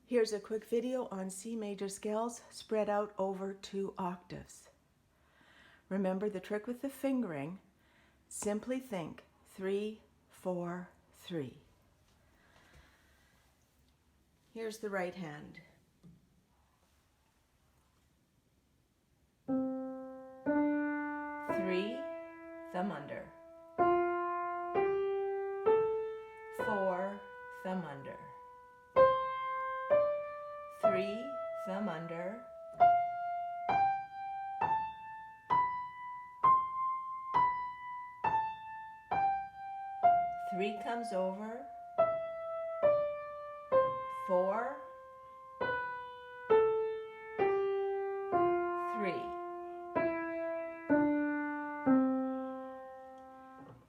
Here's a quick video on C major scales spread out over 2 octaves. Remember the trick with the fingering. Simply think 3, 4, 3. Here's the right hand. Three, thumb under. 4, thumb under. 3, thumb under. 3 comes over. 4, 3.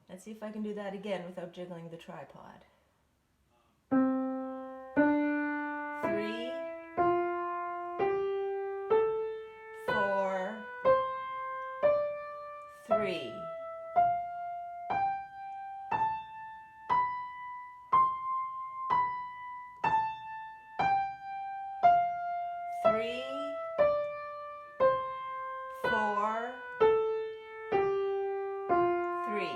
Let's see if I can do that again without jiggling the tripod. 3, 4, 3. 3, 4, 3.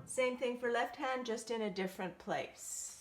Same thing for left hand, just in a different place.